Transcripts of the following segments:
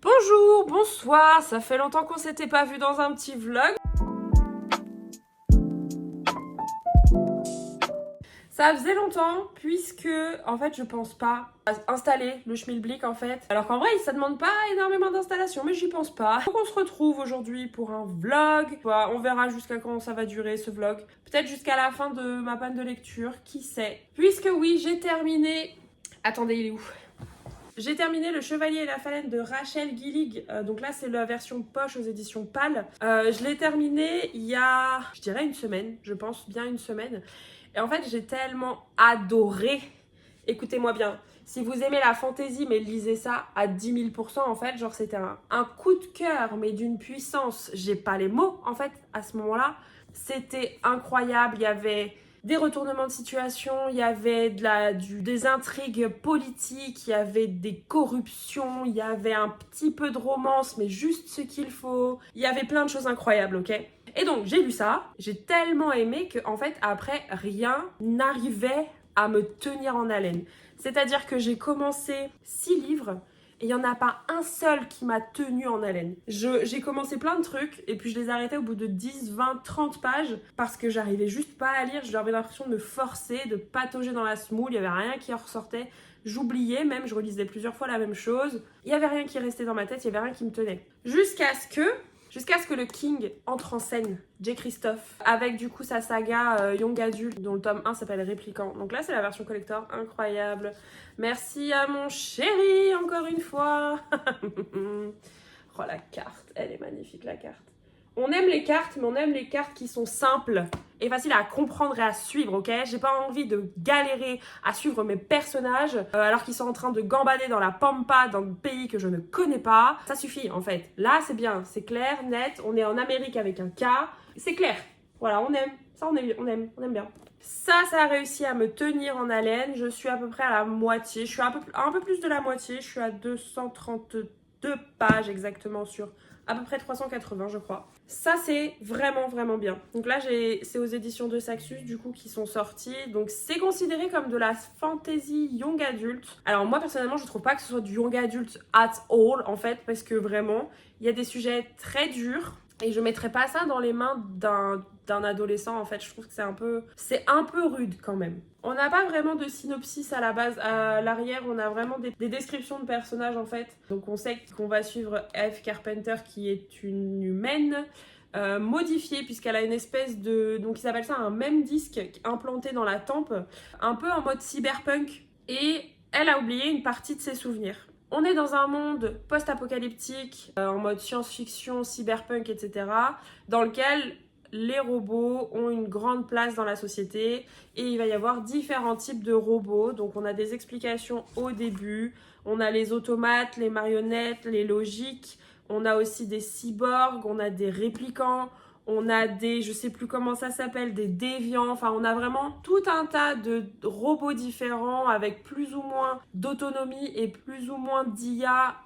Bonjour, bonsoir, ça fait longtemps qu'on s'était pas vu dans un petit vlog. Ça faisait longtemps puisque en fait je pense pas à installer le schmilblick en fait. Alors qu'en vrai ça demande pas énormément d'installation mais j'y pense pas. Donc on se retrouve aujourd'hui pour un vlog. On verra jusqu'à quand ça va durer ce vlog. Peut-être jusqu'à la fin de ma panne de lecture, qui sait. Puisque oui j'ai terminé... Attendez, il est où ? J'ai terminé Le Chevalier et la Phalène de Rachel Gillig. Donc là, c'est la version poche aux éditions PAL. Je l'ai terminé il y a, je dirais une semaine. Je pense bien une semaine. Et en fait, j'ai tellement adoré. Écoutez-moi bien. Si vous aimez la fantasy, mais lisez ça à 10 000%, en fait. Genre, c'était un coup de cœur, mais d'une puissance. J'ai pas les mots, en fait, à ce moment-là. C'était incroyable. Il y avait des retournements de situation, il y avait des intrigues politiques, il y avait des corruptions, il y avait un petit peu de romance, mais juste ce qu'il faut. Il y avait plein de choses incroyables, ok ? Et donc, j'ai lu ça, j'ai tellement aimé que, en fait, après, rien n'arrivait à me tenir en haleine. C'est-à-dire que j'ai commencé 6 livres, et il n'y en a pas un seul qui m'a tenu en haleine. J'ai commencé plein de trucs et puis je les arrêtais au bout de 10, 20, 30 pages parce que j'arrivais juste pas à lire. J'avais l'impression de me forcer, de patauger dans la semoule. Il n'y avait rien qui en ressortait. J'oubliais même, je relisais plusieurs fois la même chose. Il n'y avait rien qui restait dans ma tête, il n'y avait rien qui me tenait. Jusqu'à ce que le King entre en scène, J. Christophe, avec du coup sa saga Young Adult, dont le tome 1 s'appelle Répliquant. Donc là, c'est la version collector, incroyable. Merci à mon chéri, encore une fois. Oh, la carte, elle est magnifique, la carte. On aime les cartes, mais on aime les cartes qui sont simples et faciles à comprendre et à suivre, ok ? J'ai pas envie de galérer à suivre mes personnages alors qu'ils sont en train de gambader dans la pampa dans un pays que je ne connais pas. Ça suffit, en fait. Là, c'est bien, c'est clair, net. On est en Amérique avec un K. C'est clair. Voilà, on aime. Ça, on aime bien. Ça a réussi à me tenir en haleine. Je suis à peu près à la moitié. Je suis un peu plus de la moitié. Je suis à 232 pages exactement sur à peu près 380, je crois. Ça, c'est vraiment, vraiment bien. Donc là, c'est aux éditions de Saxus, du coup, qui sont sorties. Donc, c'est considéré comme de la fantasy young adult. Alors, moi, personnellement, je trouve pas que ce soit du young adult at all, en fait, parce que vraiment, il y a des sujets très durs. Et je mettrais pas ça dans les mains d'un adolescent, en fait. Je trouve que c'est un peu rude, quand même. On n'a pas vraiment de synopsis à la base. À l'arrière, on a vraiment des descriptions de personnages, en fait. Donc, on sait qu'on va suivre Eve Carpenter, qui est une humaine modifiée, puisqu'elle a une espèce de... Donc, ils appellent ça un même disque implanté dans la tempe, un peu en mode cyberpunk. Et elle a oublié une partie de ses souvenirs. On est dans un monde post-apocalyptique, en mode science-fiction, cyberpunk, etc., dans lequel les robots ont une grande place dans la société et il va y avoir différents types de robots. Donc on a des explications au début, on a les automates, les marionnettes, les logiques, on a aussi des cyborgs, on a des réplicants, on a des, je sais plus comment ça s'appelle, des déviants. Enfin, on a vraiment tout un tas de robots différents avec plus ou moins d'autonomie et plus ou moins d'IA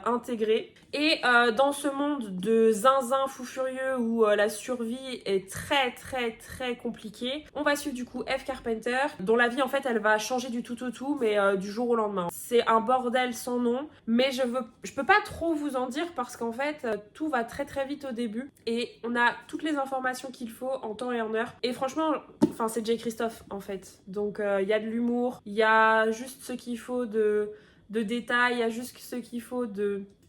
intégrés. Et dans ce monde de zinzin fou furieux où la survie est très très très compliquée, on va suivre du coup Eve Carpenter, dont la vie en fait elle va changer du tout au tout, mais du jour au lendemain. C'est un bordel sans nom, mais je peux pas trop vous en dire parce qu'en fait tout va très très vite au début et on a toutes les informations qu'il faut en temps et en heure. Et franchement, enfin c'est J. Christophe en fait. Donc il y a de l'humour, il y a juste ce qu'il faut de détails, il y a juste ce qu'il faut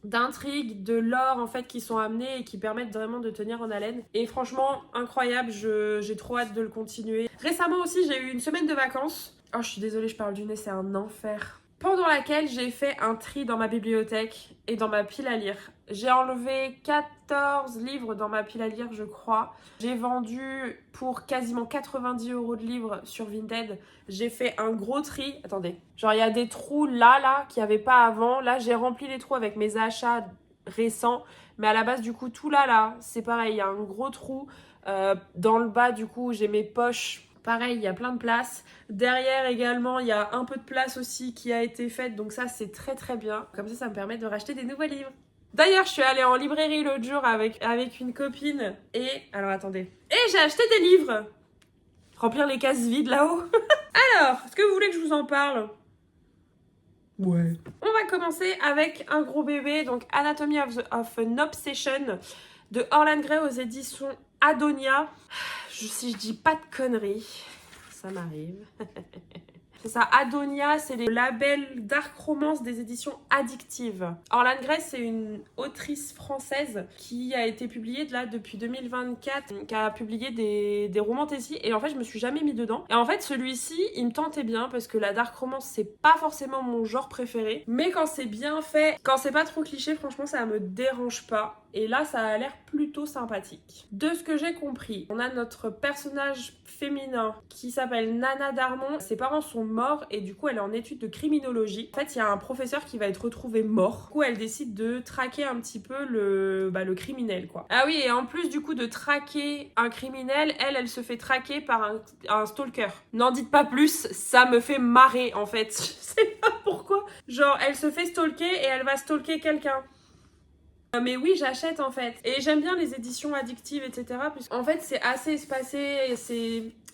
d'intrigues, de lore en fait qui sont amenés et qui permettent vraiment de tenir en haleine. Et franchement, incroyable, j'ai trop hâte de le continuer. Récemment aussi, j'ai eu une semaine de vacances. Oh, je suis désolée, je parle du nez, c'est un enfer. Pendant laquelle j'ai fait un tri dans ma bibliothèque et dans ma pile à lire. J'ai enlevé 14 livres dans ma pile à lire, je crois. J'ai vendu pour quasiment 90 € de livres sur Vinted. J'ai fait un gros tri. Attendez, genre il y a des trous là, qu'il n'y avait pas avant. Là, j'ai rempli les trous avec mes achats récents. Mais à la base, du coup, tout là, c'est pareil. Il y a un gros trou. Dans le bas, du coup, j'ai mes poches. Pareil, il y a plein de place. Derrière également, il y a un peu de place aussi qui a été faite. Donc ça, c'est très très bien. Comme ça me permet de racheter des nouveaux livres. D'ailleurs, je suis allée en librairie l'autre jour avec une copine. Et... alors, attendez. Et j'ai acheté des livres. Remplir les cases vides là-haut. Alors, est-ce que vous voulez que je vous en parle ? Ouais. On va commencer avec un gros bébé, donc Anatomy of an Obsession de Orlan Grey aux éditions Adonia. Si je dis pas de conneries, ça m'arrive. C'est ça, Adonia, c'est les labels dark romance des éditions Addictive. Orlan Grey, c'est une autrice française qui a été publiée là depuis 2024, qui a publié des romantésies, et en fait je me suis jamais mis dedans. Et en fait celui-ci, il me tentait bien parce que la dark romance c'est pas forcément mon genre préféré, mais quand c'est bien fait, quand c'est pas trop cliché, franchement ça me dérange pas. Et là, ça a l'air plutôt sympathique. De ce que j'ai compris, on a notre personnage féminin qui s'appelle Nana Darmon. Ses parents sont morts et du coup, elle est en études de criminologie. En fait, il y a un professeur qui va être retrouvé mort. Du coup, elle décide de traquer un petit peu le criminel, quoi. Ah oui, et en plus, du coup, de traquer un criminel, elle se fait traquer par un stalker. N'en dites pas plus, ça me fait marrer, en fait. Je sais pas pourquoi. Genre, elle se fait stalker et elle va stalker quelqu'un. Mais oui, j'achète en fait. Et j'aime bien les éditions addictives, etc. Puisqu'en fait, c'est assez espacé,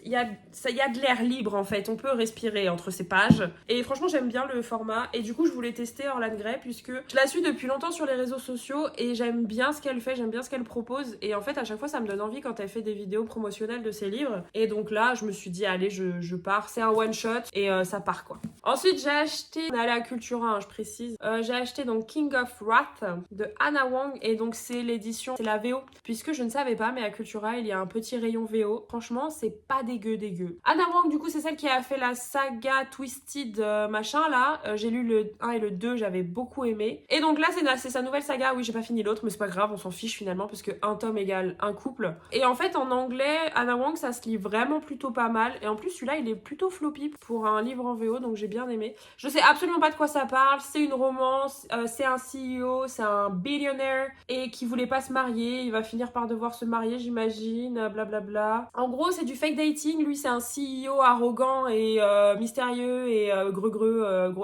il y a de l'air libre en fait, on peut respirer entre ces pages. Et franchement, j'aime bien le format. Et du coup, je voulais tester Orlan Grey puisque je la suis depuis longtemps sur les réseaux sociaux et j'aime bien ce qu'elle fait, j'aime bien ce qu'elle propose. Et en fait, à chaque fois, ça me donne envie quand elle fait des vidéos promotionnelles de ses livres. Et donc là, je me suis dit, allez, je pars. C'est un one-shot et ça part quoi. Ensuite, j'ai acheté, on est allé à Cultura, hein, je précise. J'ai acheté donc King of Wrath de Anna Wong et donc c'est l'édition, c'est la VO. Puisque je ne savais pas, mais à Cultura, il y a un petit rayon VO. Franchement, c'est pas dégueu. Anna Wong, du coup, c'est celle qui a fait la saga Twisted machin là. J'ai lu le 1 et le 2, j'avais beaucoup aimé. Et donc là, c'est sa nouvelle saga. Oui, j'ai pas fini l'autre, mais c'est pas grave, on s'en fiche finalement parce que un tome égale un couple. Et en fait, en anglais, Anna Wong, ça se lit vraiment plutôt pas mal. Et en plus, celui-là, il est plutôt floppy pour un livre en VO, donc j'ai bien aimé. Je sais absolument pas de quoi ça parle. C'est une romance, c'est un CEO, c'est un billionaire et qui voulait pas se marier. Il va finir par devoir se marier, j'imagine, blablabla. En gros, c'est du fake dating. Lui, c'est un CEO arrogant et mystérieux et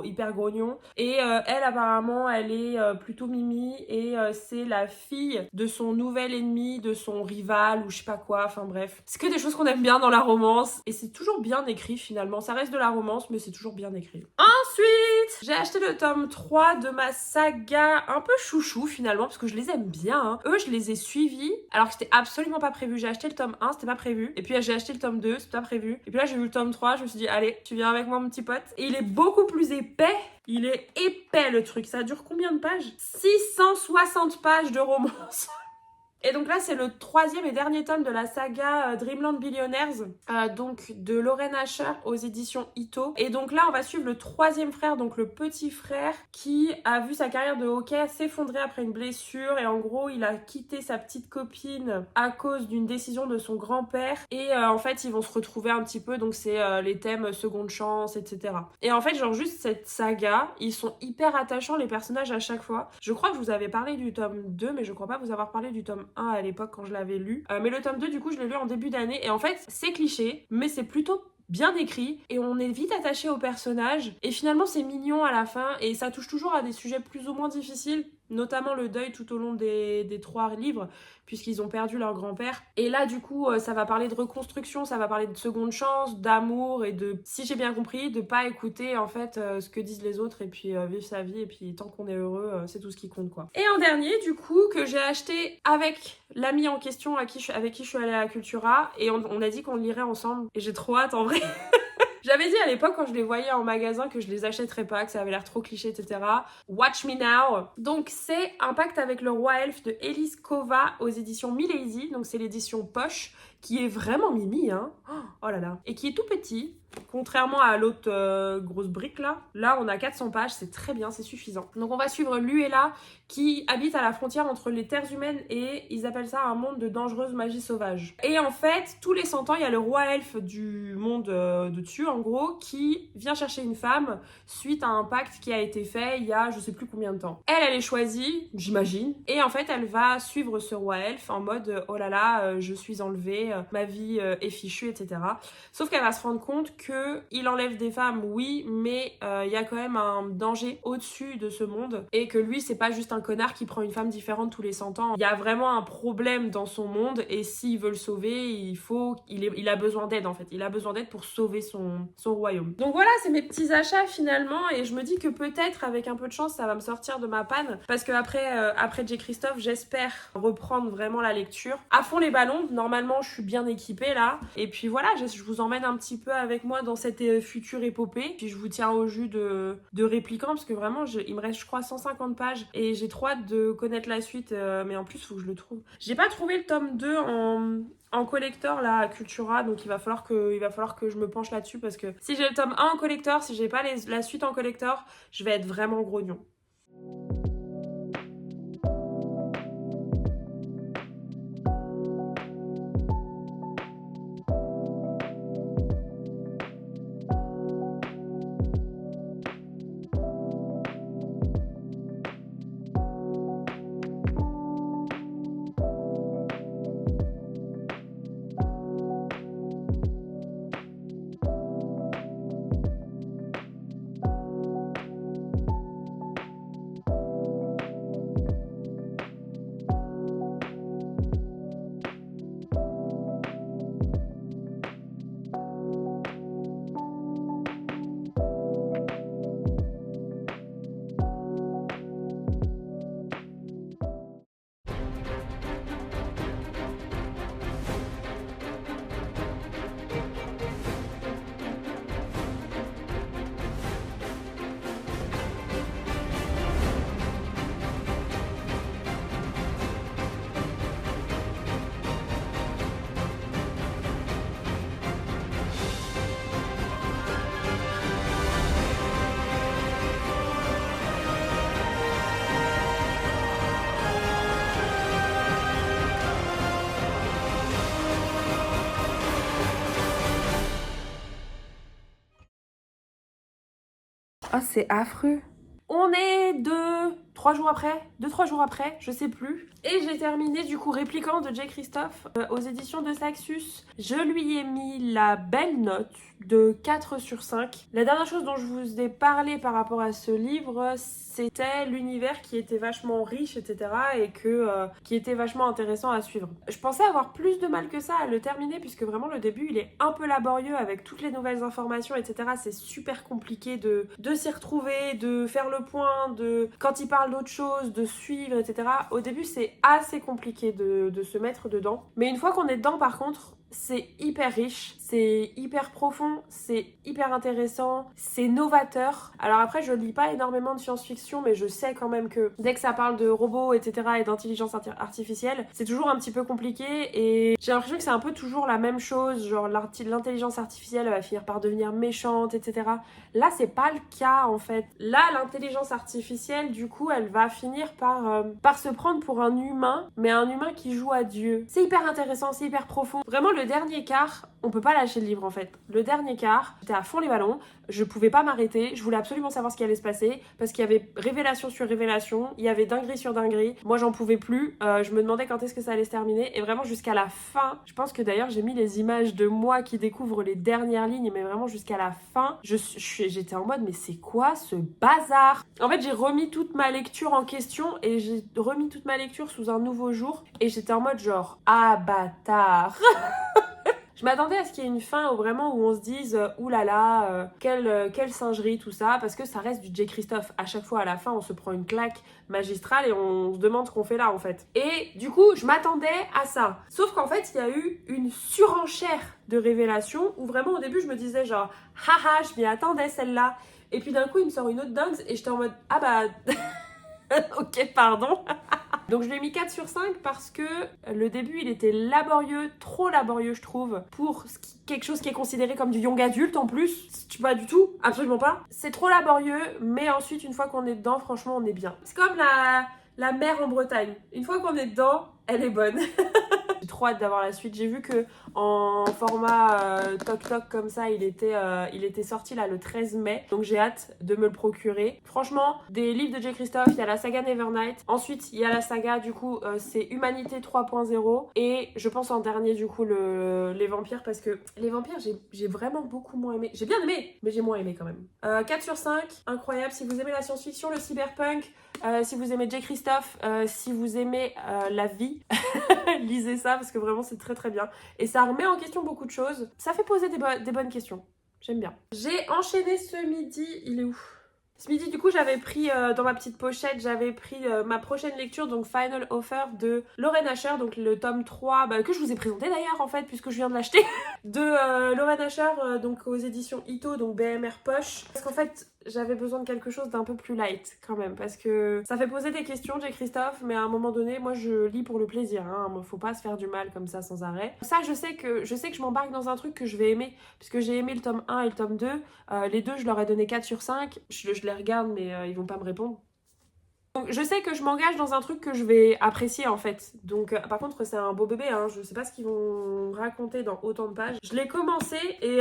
hyper grognon. Et elle, apparemment, elle est plutôt mimi et c'est la fille de son nouvel ennemi, de son rival ou je sais pas quoi. Enfin bref, c'est que des choses qu'on aime bien dans la romance et c'est toujours bien écrit finalement. Ça reste de la romance, mais c'est toujours bien écrit. Ensuite, j'ai acheté le tome 3 de ma saga un peu chouchou finalement parce que je les aime bien. Hein. Eux, je les ai suivis alors que c'était absolument pas prévu. J'ai acheté le tome 1, c'était pas prévu. Et puis j'ai acheté le tome 2, c'était pas prévu. Et puis là, j'ai vu le tome 3, je me suis dit, allez, tu viens avec moi, mon petit pote. Et il est beaucoup plus épais. Il est épais le truc. Ça dure combien de pages? 660 pages de romance. Et donc là, c'est le troisième et dernier tome de la saga Dreamland Billionaires, donc de Lauren Asher aux éditions Ito. Et donc là, on va suivre le troisième frère, donc le petit frère, qui a vu sa carrière de hockey s'effondrer après une blessure. Et en gros, il a quitté sa petite copine à cause d'une décision de son grand-père. Et en fait, ils vont se retrouver un petit peu, donc c'est les thèmes seconde chance, etc. Et en fait, genre juste cette saga, ils sont hyper attachants, les personnages à chaque fois. Je crois que je vous avais parlé du tome 2, mais je crois pas vous avoir parlé du tome 1 à l'époque quand je l'avais lu. Mais le tome 2, du coup, je l'ai lu en début d'année. Et en fait, c'est cliché, mais c'est plutôt bien écrit et on est vite attaché au personnage. Et finalement, c'est mignon à la fin et ça touche toujours à des sujets plus ou moins difficiles, notamment le deuil tout au long des 3 livres, puisqu'ils ont perdu leur grand-père. Et là, du coup, ça va parler de reconstruction, ça va parler de seconde chance, d'amour et de, si j'ai bien compris, de pas écouter en fait ce que disent les autres et puis vivre sa vie. Et puis tant qu'on est heureux, c'est tout ce qui compte, quoi. Et en dernier, du coup, que j'ai acheté avec l'ami en question avec qui je suis allée à Cultura et on a dit qu'on le lirait ensemble. Et j'ai trop hâte en vrai. J'avais dit à l'époque quand je les voyais en magasin que je les achèterais pas, que ça avait l'air trop cliché, etc. Watch me now. Donc c'est Un pacte avec le roi elfe de Elise Kova aux éditions Milady. Donc c'est l'édition poche qui est vraiment mimi, hein. Oh là là. Et qui est tout petit. Contrairement à l'autre grosse brique là, on a 400 pages, c'est très bien, c'est suffisant. Donc on va suivre Luella qui habite à la frontière entre les terres humaines et ils appellent ça un monde de dangereuse magie sauvage. Et en fait, tous les 100 ans, il y a le roi elfe du monde de dessus en gros qui vient chercher une femme suite à un pacte qui a été fait il y a je sais plus combien de temps. Elle est choisie, j'imagine, et en fait elle va suivre ce roi elfe en mode oh là là, je suis enlevée, ma vie est fichue, etc. Sauf qu'elle va se rendre compte que il enlève des femmes, oui, mais il y a quand même un danger au-dessus de ce monde et que lui, c'est pas juste un connard qui prend une femme différente tous les 100 ans. Il y a vraiment un problème dans son monde et s'il veut le sauver, il a besoin d'aide en fait. Il a besoin d'aide pour sauver son royaume. Donc voilà, c'est mes petits achats finalement et je me dis que peut-être avec un peu de chance, ça va me sortir de ma panne parce que après J. Christophe, j'espère reprendre vraiment la lecture. À fond les ballons, normalement, je suis bien équipée là. Et puis voilà, je vous emmène un petit peu avec moi dans cette future épopée. Puis je vous tiens au jus de Répliquant parce que vraiment, il me reste je crois 150 pages et j'ai trop hâte de connaître la suite. Mais en plus, il faut que je le trouve. J'ai pas trouvé le tome 2 en collector là à Cultura, donc il va falloir que je me penche là-dessus parce que si j'ai le tome 1 en collector, si j'ai pas la suite en collector, je vais être vraiment grognon. Ah, c'est affreux. On est 2-3 jours après, je sais plus. Et j'ai terminé du coup Répliquant de J. Christophe aux éditions de Saxus. Je lui ai mis la belle note de 4 sur 5. La dernière chose dont je vous ai parlé par rapport à ce livre, c'était l'univers qui était vachement riche, etc. et qui était vachement intéressant à suivre. Je pensais avoir plus de mal que ça à le terminer puisque vraiment le début il est un peu laborieux avec toutes les nouvelles informations, etc. C'est super compliqué de s'y retrouver, de faire le point, quand il parle d'autre chose, de suivre, etc. Au début c'est assez compliqué de se mettre dedans. Mais une fois qu'on est dedans par contre, c'est hyper riche, c'est hyper profond, c'est hyper intéressant, c'est novateur. Alors après, je lis pas énormément de science-fiction, mais je sais quand même que dès que ça parle de robots, etc. et d'intelligence artificielle, c'est toujours un petit peu compliqué et j'ai l'impression que c'est un peu toujours la même chose, genre l'intelligence artificielle va finir par devenir méchante, etc. Là, c'est pas le cas en fait. Là, l'intelligence artificielle, du coup, elle va finir par se prendre pour un humain, mais un humain qui joue à Dieu. C'est hyper intéressant, c'est hyper profond. Vraiment, le dernier quart, on peut pas lâcher le livre en fait. Le dernier quart, j'étais à fond les ballons, je pouvais pas m'arrêter, je voulais absolument savoir ce qui allait se passer parce qu'il y avait révélation sur révélation, il y avait dinguerie sur dinguerie. Moi j'en pouvais plus, je me demandais quand est-ce que ça allait se terminer et vraiment jusqu'à la fin, je pense que d'ailleurs j'ai mis les images de moi qui découvre les dernières lignes, mais vraiment jusqu'à la fin, j'étais en mode mais c'est quoi ce bazar? En fait j'ai remis toute ma lecture en question et j'ai remis toute ma lecture sous un nouveau jour et j'étais en mode genre ah bâtard. Je m'attendais à ce qu'il y ait une fin où vraiment où on se dise oulala, quelle singerie tout ça, parce que ça reste du J. Christophe. À chaque fois à la fin, on se prend une claque magistrale et on se demande ce qu'on fait là en fait. Et du coup, je m'attendais à ça. Sauf qu'en fait, il y a eu une surenchère de révélations où vraiment au début, je me disais genre haha, je m'y attendais celle-là. Et puis d'un coup, il me sort une autre dingue et j'étais en mode ah bah ok, pardon. Donc je lui ai mis 4 sur 5 parce que le début il était laborieux, trop laborieux je trouve, pour quelque chose qui est considéré comme du young adulte en plus. Pas du tout, absolument pas. C'est trop laborieux, mais ensuite une fois qu'on est dedans, franchement on est bien. C'est comme la mer en Bretagne. Une fois qu'on est dedans, elle est bonne. J'ai trop hâte d'avoir la suite. J'ai vu que en format toc toc comme ça, il était sorti là le 13 mai. Donc j'ai hâte de me le procurer. Franchement, des livres de J. Christophe, il y a la saga Nevernight. Ensuite, il y a la saga, du coup, c'est Humanité 3.0. Et je pense en dernier, du coup, les vampires. Parce que les vampires, j'ai vraiment beaucoup moins aimé. J'ai bien aimé, mais j'ai moins aimé quand même. 4 sur 5, incroyable. Si vous aimez la science-fiction, le cyberpunk, si vous aimez J. Christophe, si vous aimez la vie, lisez ça parce que vraiment c'est très très bien. Et ça remet en question beaucoup de choses. Ça fait poser des bonnes questions. J'aime bien. J'ai enchaîné ce midi. Il est où ? Ce midi, du coup, j'avais pris dans ma petite pochette, j'avais pris ma prochaine lecture, donc Final Offer de Lauren Asher, donc le tome 3, que je vous ai présenté d'ailleurs en fait, puisque je viens de l'acheter, de Lauren Asher, donc aux éditions Ito, donc BMR Poche. Parce qu'en fait, j'avais besoin de quelque chose d'un peu plus light quand même, parce que ça fait poser des questions, J. Christophe, mais à un moment donné, moi je lis pour le plaisir, hein, faut pas se faire du mal comme ça sans arrêt. Ça, je sais que je m'embarque dans un truc que je vais aimer, puisque j'ai aimé le tome 1 et le tome 2, les deux je leur ai donné 4 sur 5, je les regarde mais ils vont pas me répondre. Donc je sais que je m'engage dans un truc que je vais apprécier en fait. Donc par contre c'est un beau bébé, hein. Je sais pas ce qu'ils vont raconter dans autant de pages. Je l'ai commencé et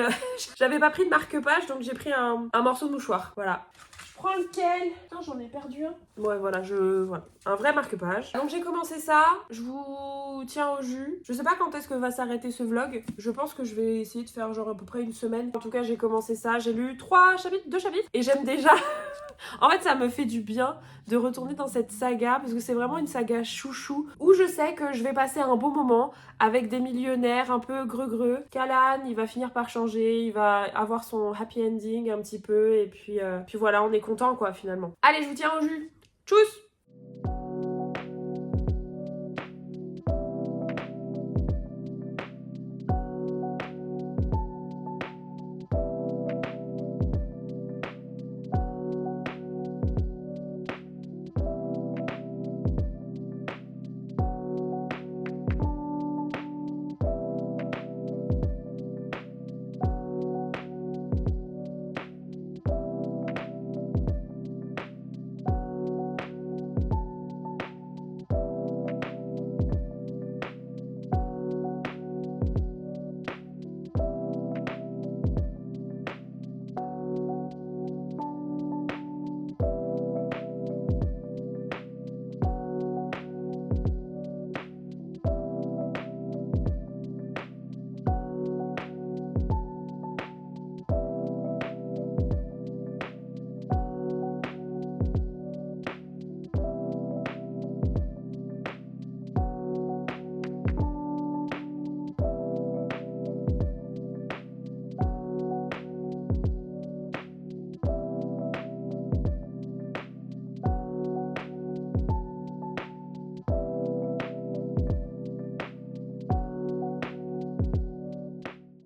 j'avais pas pris de marque-page donc j'ai pris un morceau de mouchoir. Voilà. Je prends lequel? Putain j'en ai perdu un. Ouais voilà, voilà. Un vrai marque-page. Donc j'ai commencé ça, je vous tiens au jus. Je sais pas quand est-ce que va s'arrêter ce vlog. Je pense que je vais essayer de faire genre à peu près une semaine. En tout cas j'ai commencé ça, j'ai lu 2 chapitres et j'aime déjà. En fait ça me fait du bien de retourner dans cette saga parce que c'est vraiment une saga chouchou où je sais que je vais passer un bon moment avec des millionnaires un peu greux. Callan il va finir par changer, il va avoir son happy ending un petit peu et puis voilà on est content quoi finalement. Allez je vous tiens au jus. Tchuss.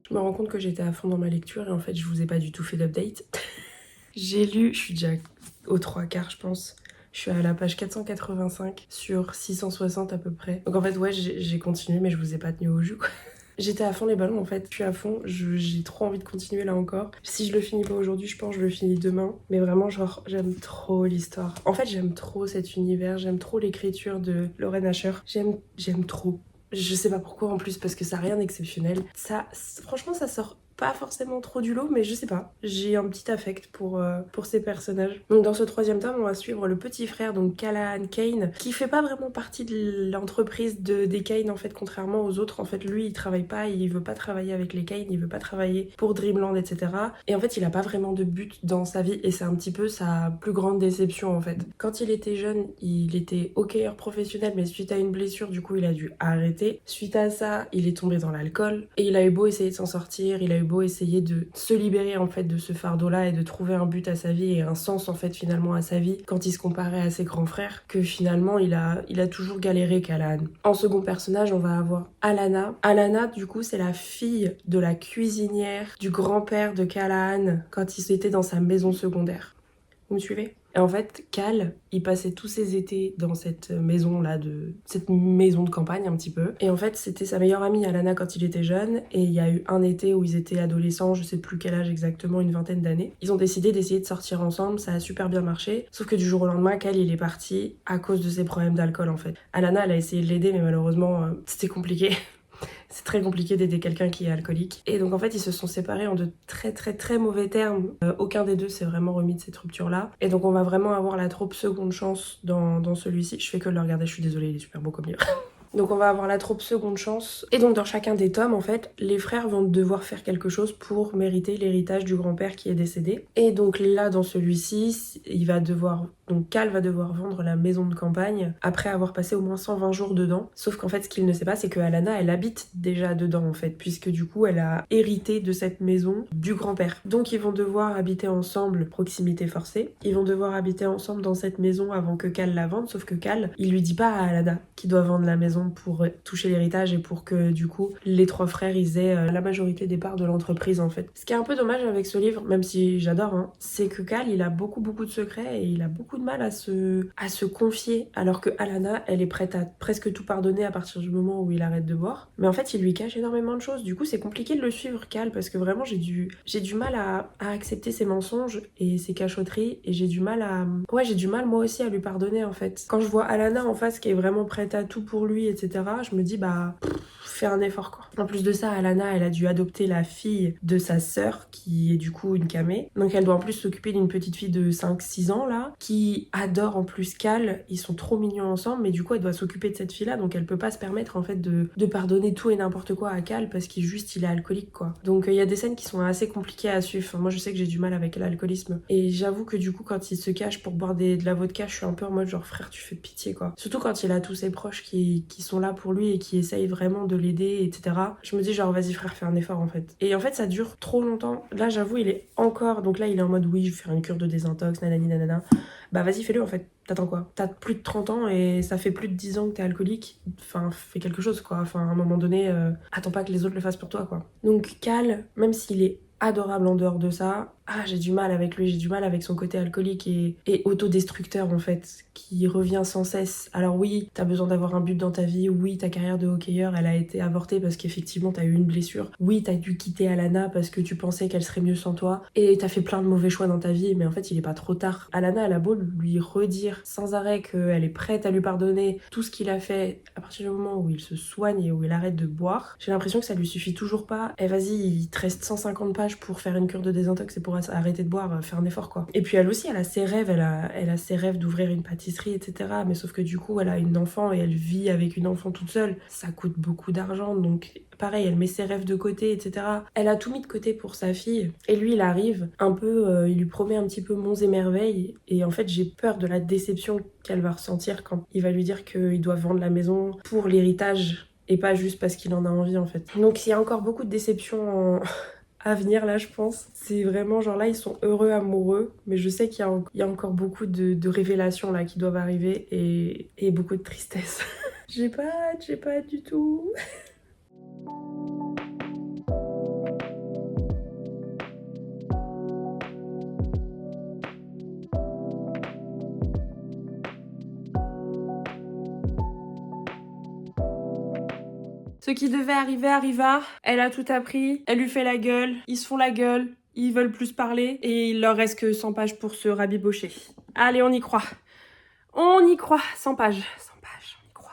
Je me rends compte que j'étais à fond dans ma lecture et en fait je vous ai pas du tout fait d'update. J'ai lu, je suis déjà aux 3/4 je pense. Je suis à la page 485 sur 660 à peu près. Donc en fait ouais j'ai continué mais je vous ai pas tenu au jus quoi. J'étais à fond les ballons en fait, je suis à fond, j'ai trop envie de continuer là encore. Si je le finis pas aujourd'hui, je pense que je le finis demain. Mais vraiment genre j'aime trop l'histoire. En fait j'aime trop cet univers, j'aime trop l'écriture de Lauren Asher. J'aime trop. Je sais pas pourquoi en plus parce que ça n'a rien d'exceptionnel. Ça, franchement ça sort pas forcément trop du lot mais je sais pas. J'ai un petit affect pour ces personnages. Donc dans ce 3e tome on va suivre le petit frère donc Callahan Cain qui fait pas vraiment partie de l'entreprise des Cain en fait contrairement aux autres. En fait lui il travaille pas, il veut pas travailler avec les Cain, il veut pas travailler pour Dreamland etc. Et en fait il a pas vraiment de but dans sa vie et c'est un petit peu sa plus grande déception en fait. Quand il était jeune il était hockeyeur professionnel mais suite à une blessure du coup il a dû arrêter. Suite à ça il est tombé dans l'alcool et il a eu beau essayer de s'en sortir, il a eu beau essayer de se libérer en fait de ce fardeau là et de trouver un but à sa vie et un sens en fait finalement à sa vie quand il se comparait à ses grands frères que finalement il a toujours galéré Callahan. En second personnage on va avoir Alana. Alana du coup c'est la fille de la cuisinière du grand-père de Callahan quand il était dans sa maison secondaire. Vous me suivez ? Et en fait, Cal, il passait tous ses étés dans cette maison-là, cette maison de campagne un petit peu. Et en fait, c'était sa meilleure amie Alana quand il était jeune. Et il y a eu un été où ils étaient adolescents, je sais plus quel âge exactement, une vingtaine d'années. Ils ont décidé d'essayer de sortir ensemble, ça a super bien marché. Sauf que du jour au lendemain, Cal, il est parti à cause de ses problèmes d'alcool en fait. Alana, elle a essayé de l'aider, mais malheureusement, c'était compliqué. C'est très compliqué d'aider quelqu'un qui est alcoolique. Et donc en fait ils se sont séparés en de très mauvais termes. Aucun des deux s'est vraiment remis de cette rupture-là. Et donc on va vraiment avoir la trop seconde chance dans celui-ci. Je fais que le regarder, je suis désolée, il est super beau comme livre. Donc on va avoir la trop seconde chance. Et donc dans chacun des tomes, en fait, les frères vont devoir faire quelque chose pour mériter l'héritage du grand-père qui est décédé. Et donc là, dans celui-ci, donc Cal va devoir vendre la maison de campagne après avoir passé au moins 120 jours dedans. Sauf qu'en fait, ce qu'il ne sait pas, c'est que Alana, elle habite déjà dedans, en fait, puisque du coup, elle a hérité de cette maison du grand-père. Donc ils vont devoir habiter ensemble, proximité forcée. Ils vont devoir habiter ensemble dans cette maison avant que Cal la vende, sauf que Cal, il lui dit pas à Alana qu'il doit vendre la maison pour toucher l'héritage et pour que du coup les trois frères ils aient la majorité des parts de l'entreprise en fait. Ce qui est un peu dommage avec ce livre, même si j'adore, hein, c'est que Cal il a beaucoup de secrets et il a beaucoup de mal à se confier, alors que Alana elle est prête à presque tout pardonner à partir du moment où il arrête de boire. Mais en fait il lui cache énormément de choses, du coup c'est compliqué de le suivre Cal, parce que vraiment j'ai du mal à accepter ses mensonges et ses cachotteries, et j'ai du mal moi aussi à lui pardonner en fait. Quand je vois Alana en face qui est vraiment prête à tout pour lui, etc., je me dis fais un effort quoi. En plus de ça, Alana elle a dû adopter la fille de sa sœur qui est du coup une camée, donc elle doit en plus s'occuper d'une petite fille de 5-6 ans là qui adore en plus Cal, ils sont trop mignons ensemble, mais du coup elle doit s'occuper de cette fille là, donc elle peut pas se permettre en fait de pardonner tout et n'importe quoi à Cal parce qu'il est alcoolique quoi. Donc il y a des scènes qui sont assez compliquées à suivre. Enfin, moi je sais que j'ai du mal avec l'alcoolisme, et j'avoue que du coup quand il se cache pour boire de la vodka, je suis un peu en mode genre frère tu fais pitié quoi. Surtout quand il a tous ses proches qui sont là pour lui et qui essayent vraiment de l'aider, etc. Je me dis genre vas-y frère fais un effort en fait. Et en fait ça dure trop longtemps. Là j'avoue il est encore, donc là il est en mode oui je vais faire une cure de désintox nanani nanana. Bah vas-y fais-le en fait. T'attends quoi? T'as plus de 30 ans et ça fait plus de 10 ans que t'es alcoolique. Enfin, fais quelque chose quoi. Enfin, à un moment donné, attends pas que les autres le fassent pour toi quoi. Donc Cal, même s'il est adorable en dehors de ça, j'ai du mal avec lui, j'ai du mal avec son côté alcoolique et autodestructeur en fait, qui revient sans cesse. Alors oui, t'as besoin d'avoir un but dans ta vie, oui, ta carrière de hockeyeur, elle a été avortée parce qu'effectivement t'as eu une blessure, oui, t'as dû quitter Alana parce que tu pensais qu'elle serait mieux sans toi, et t'as fait plein de mauvais choix dans ta vie, mais en fait il est pas trop tard. Alana, elle a beau lui redire sans arrêt qu'elle est prête à lui pardonner tout ce qu'il a fait à partir du moment où il se soigne et où il arrête de boire, j'ai l'impression que ça lui suffit toujours pas. Et vas-y, il te reste 150 pages pour faire une cure de désintox et pour arrêter de boire, faire un effort quoi. Et puis elle aussi, elle a ses rêves, elle a ses rêves d'ouvrir une pâtisserie, etc. Mais sauf que du coup, elle a une enfant et elle vit avec une enfant toute seule. Ça coûte beaucoup d'argent, donc pareil, elle met ses rêves de côté, etc. Elle a tout mis de côté pour sa fille. Et lui, il arrive un peu, il lui promet un petit peu monts et merveilles. Et en fait, j'ai peur de la déception qu'elle va ressentir quand il va lui dire qu'il doit vendre la maison pour l'héritage et pas juste parce qu'il en a envie en fait. Donc il y a encore beaucoup de déceptions à venir là je pense. C'est vraiment genre là ils sont heureux amoureux, mais je sais qu'il y a encore beaucoup de révélations là qui doivent arriver et beaucoup de tristesse. j'ai pas du tout. Ce qui devait arriver arriva, elle a tout appris, elle lui fait la gueule, ils se font la gueule, ils veulent plus parler et il leur reste que 100 pages pour se rabibocher. Allez, on y croit. On y croit, 100 pages. 100 pages, on y croit.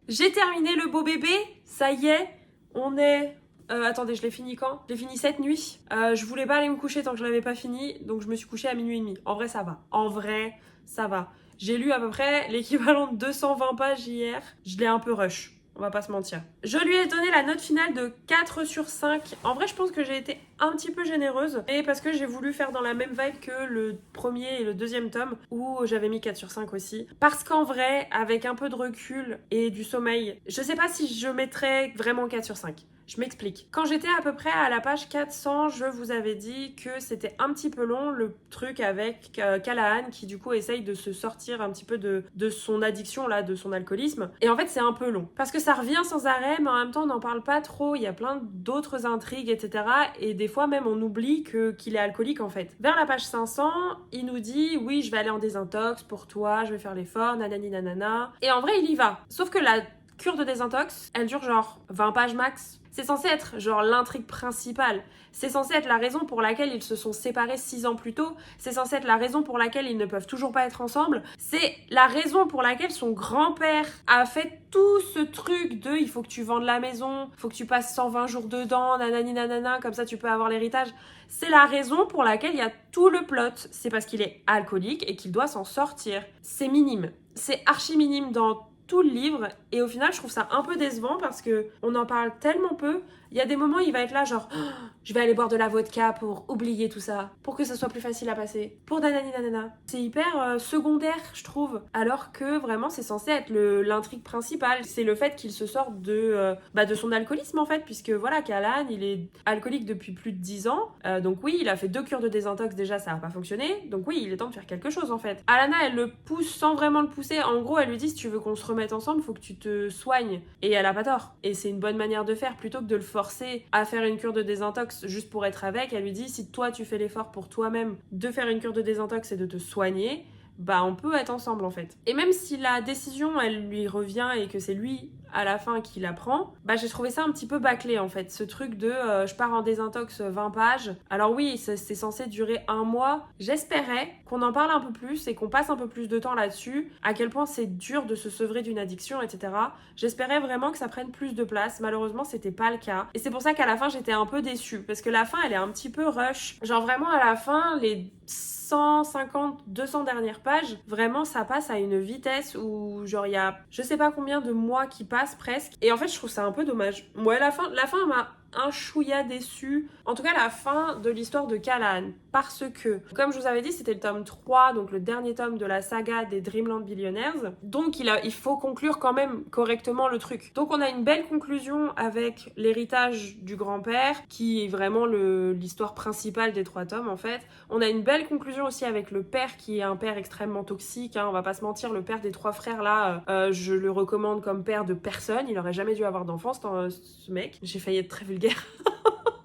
J'ai terminé le beau bébé, ça y est, on est... attendez, je l'ai fini quand? Je l'ai fini cette nuit. Je voulais pas aller me coucher tant que je l'avais pas fini, donc je me suis couchée à minuit et demi. En vrai, ça va. En vrai, ça va. J'ai lu à peu près l'équivalent de 220 pages hier. Je l'ai un peu rush. On va pas se mentir. Je lui ai donné la note finale de 4 sur 5. En vrai, je pense que j'ai été un petit peu généreuse. Et parce que j'ai voulu faire dans la même vibe que le premier et le deuxième tome, où j'avais mis 4 sur 5 aussi. Parce qu'en vrai, avec un peu de recul et du sommeil, je sais pas si je mettrais vraiment 4 sur 5. Je m'explique. Quand j'étais à peu près à la page 400, je vous avais dit que c'était un petit peu long, le truc avec Callahan qui du coup essaye de se sortir un petit peu de son addiction, là, de son alcoolisme. Et en fait, c'est un peu long. Parce que ça revient sans arrêt, mais en même temps, on n'en parle pas trop. Il y a plein d'autres intrigues, etc. Et des fois, même, on oublie qu'il est alcoolique, en fait. Vers la page 500, il nous dit « Oui, je vais aller en désintox pour toi, je vais faire l'effort, nanani nanana. » Et en vrai, il y va. Sauf que la cure de désintox, elle dure genre 20 pages max. C'est censé être genre l'intrigue principale. C'est censé être la raison pour laquelle ils se sont séparés 6 ans plus tôt. C'est censé être la raison pour laquelle ils ne peuvent toujours pas être ensemble. C'est la raison pour laquelle son grand-père a fait tout ce truc de il faut que tu vendes la maison, il faut que tu passes 120 jours dedans, nanani nanana, comme ça tu peux avoir l'héritage. C'est la raison pour laquelle il y a tout le plot. C'est parce qu'il est alcoolique et qu'il doit s'en sortir. C'est minime. C'est archi minime dans tout le livre et au final je trouve ça un peu décevant parce que on en parle tellement peu. Il y a des moments où il va être là genre oh, je vais aller boire de la vodka pour oublier tout ça, pour que ça soit plus facile à passer, pour nanani nanana. C'est hyper secondaire je trouve, alors que vraiment c'est censé être l'intrigue principale. C'est le fait qu'il se sorte de son alcoolisme en fait, puisque voilà, Callahan il est alcoolique depuis plus de 10 ans, donc oui il a fait 2 cures de désintox déjà, ça n'a pas fonctionné, donc oui il est temps de faire quelque chose en fait. Alana elle le pousse sans vraiment le pousser, en gros elle lui dit si tu veux qu'on se remette ensemble faut que tu te soignes, et elle a pas tort, et c'est une bonne manière de faire. Plutôt que de le forcer à faire une cure de désintox juste pour être avec, elle lui dit si toi tu fais l'effort pour toi-même de faire une cure de désintox et de te soigner, bah on peut être ensemble en fait. Et même si la décision elle lui revient et que c'est lui à la fin qui la prend, bah j'ai trouvé ça un petit peu bâclé en fait, ce truc de je pars en désintox 20 pages. Alors oui, c'est censé durer 1 mois. J'espérais qu'on en parle un peu plus et qu'on passe un peu plus de temps là-dessus, à quel point c'est dur de se sevrer d'une addiction, etc. J'espérais vraiment que ça prenne plus de place. Malheureusement, c'était pas le cas. Et c'est pour ça qu'à la fin, j'étais un peu déçue, parce que la fin, elle est un petit peu rush. Genre vraiment à la fin, les 150, 200 dernières pages, vraiment ça passe à une vitesse où genre il y a je sais pas combien de mois qui passent presque, et en fait je trouve ça un peu dommage. Ouais, la fin m'a un chouïa déçu, en tout cas la fin de l'histoire de Callahan, parce que comme je vous avais dit c'était le tome 3, donc le dernier tome de la saga des Dreamland Billionaires, donc il faut conclure quand même correctement le truc. Donc on a une belle conclusion avec l'héritage du grand-père qui est vraiment l'histoire principale des 3 tomes en fait. On a une belle conclusion aussi avec le père qui est un père extrêmement toxique, hein, on va pas se mentir, le père des 3 frères là, je le recommande comme père de personne, il aurait jamais dû avoir d'enfant ce mec. J'ai failli être très vulgaire.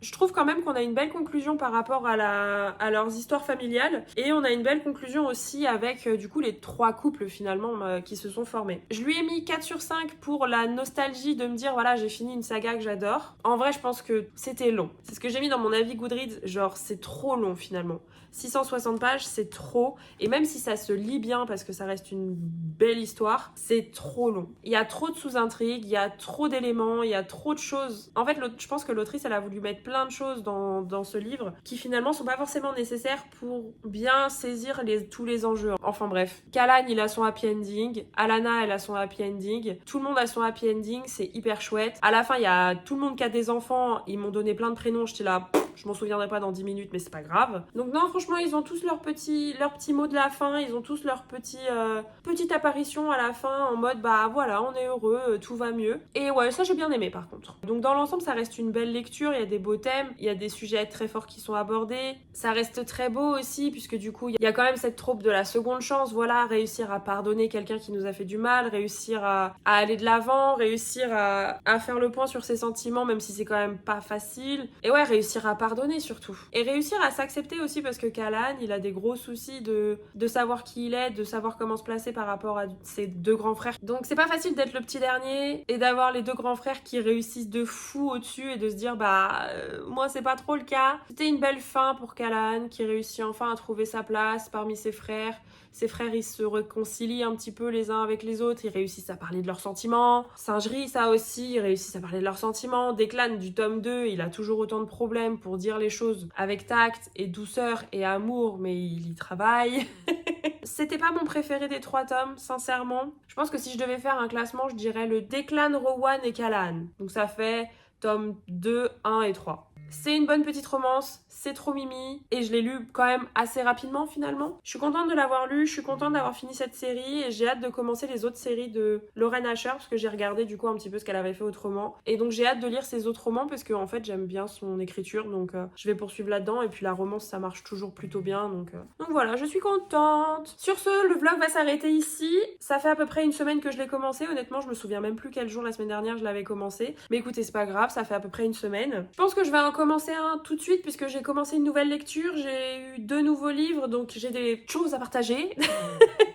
Je trouve quand même qu'on a une belle conclusion par rapport à leurs histoires familiales, et on a une belle conclusion aussi avec du coup les 3 couples finalement qui se sont formés. Je lui ai mis 4 sur 5 pour la nostalgie de me dire voilà j'ai fini une saga que j'adore. En vrai je pense que c'était long. C'est ce que j'ai mis dans mon avis Goodreads, genre c'est trop long finalement. 660 pages c'est trop, et même si ça se lit bien parce que ça reste une belle histoire, c'est trop long. Il y a trop de sous-intrigues, il y a trop d'éléments, il y a trop de choses. En fait je pense que l'autrice elle a voulu mettre plein de choses dans ce livre qui finalement sont pas forcément nécessaires pour bien saisir tous les enjeux. Enfin bref, Callahan il a son happy ending, Alana elle a son happy ending, tout le monde a son happy ending, c'est hyper chouette. À la fin il y a tout le monde qui a des enfants, ils m'ont donné plein de prénoms, j'étais là je m'en souviendrai pas dans 10 minutes mais c'est pas grave. Donc non franchement ils ont tous leurs petits mots de la fin, ils ont tous leur petite apparition à la fin en mode bah voilà on est heureux, tout va mieux. Et ouais ça j'ai bien aimé par contre. Donc dans l'ensemble ça reste une belle lecture, il y a des beaux thèmes, il y a des sujets très forts qui sont abordés, ça reste très beau aussi puisque du coup il y a quand même cette trope de la seconde chance, voilà, réussir à pardonner quelqu'un qui nous a fait du mal, réussir à aller de l'avant, réussir à faire le point sur ses sentiments même si c'est quand même pas facile, et ouais réussir à pardonner surtout, et réussir à s'accepter aussi parce que Callahan il a des gros soucis de savoir qui il est, de savoir comment se placer par rapport à ses 2 grands frères, donc c'est pas facile d'être le petit dernier et d'avoir les 2 grands frères qui réussissent de fou au-dessus et de se dire bah moi c'est pas trop le cas. C'était une belle fin pour Callahan qui réussit enfin à trouver sa place parmi ses frères. Ses frères ils se réconcilient un petit peu les uns avec les autres, ils réussissent à parler de leurs sentiments. Singerie ça aussi, ils réussissent à parler de leurs sentiments. Declan du tome 2 il a toujours autant de problèmes pour dire les choses avec tact et douceur et amour, mais il y travaille. C'était pas mon préféré des 3 tomes, sincèrement. Je pense que si je devais faire un classement, je dirais le Declan, Rowan et Callahan. Donc ça fait tome 2, 1 et 3. C'est une bonne petite romance, c'est trop mimi, et je l'ai lu quand même assez rapidement finalement. Je suis contente de l'avoir lu, je suis contente d'avoir fini cette série, et j'ai hâte de commencer les autres séries de Lauren Asher, parce que j'ai regardé du coup un petit peu ce qu'elle avait fait autrement. Et donc j'ai hâte de lire ses autres romans, parce que en fait j'aime bien son écriture, donc je vais poursuivre là-dedans, et puis la romance ça marche toujours plutôt bien, donc voilà, je suis contente. Sur ce, le vlog va s'arrêter ici. Ça fait à peu près une semaine que je l'ai commencé, honnêtement je me souviens même plus quel jour la semaine dernière je l'avais commencé. Mais écoutez, c'est pas grave, ça fait à peu près une semaine. Je pense que je vais en commencer un tout de suite puisque j'ai commencé une nouvelle lecture, j'ai eu 2 nouveaux livres, donc j'ai des choses à partager.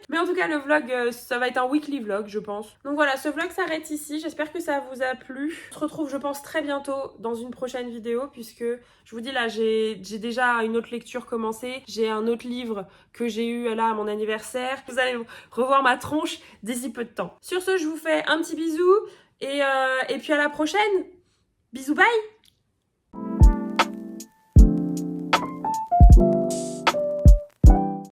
Mais en tout cas, le vlog, ça va être un weekly vlog, je pense. Donc voilà, ce vlog s'arrête ici. J'espère que ça vous a plu. On se retrouve, je pense, très bientôt dans une prochaine vidéo puisque, je vous dis là, j'ai déjà une autre lecture commencée. J'ai un autre livre que j'ai eu là à mon anniversaire. Vous allez revoir ma tronche d'ici peu de temps. Sur ce, je vous fais un petit bisou et puis à la prochaine. Bisous, bye!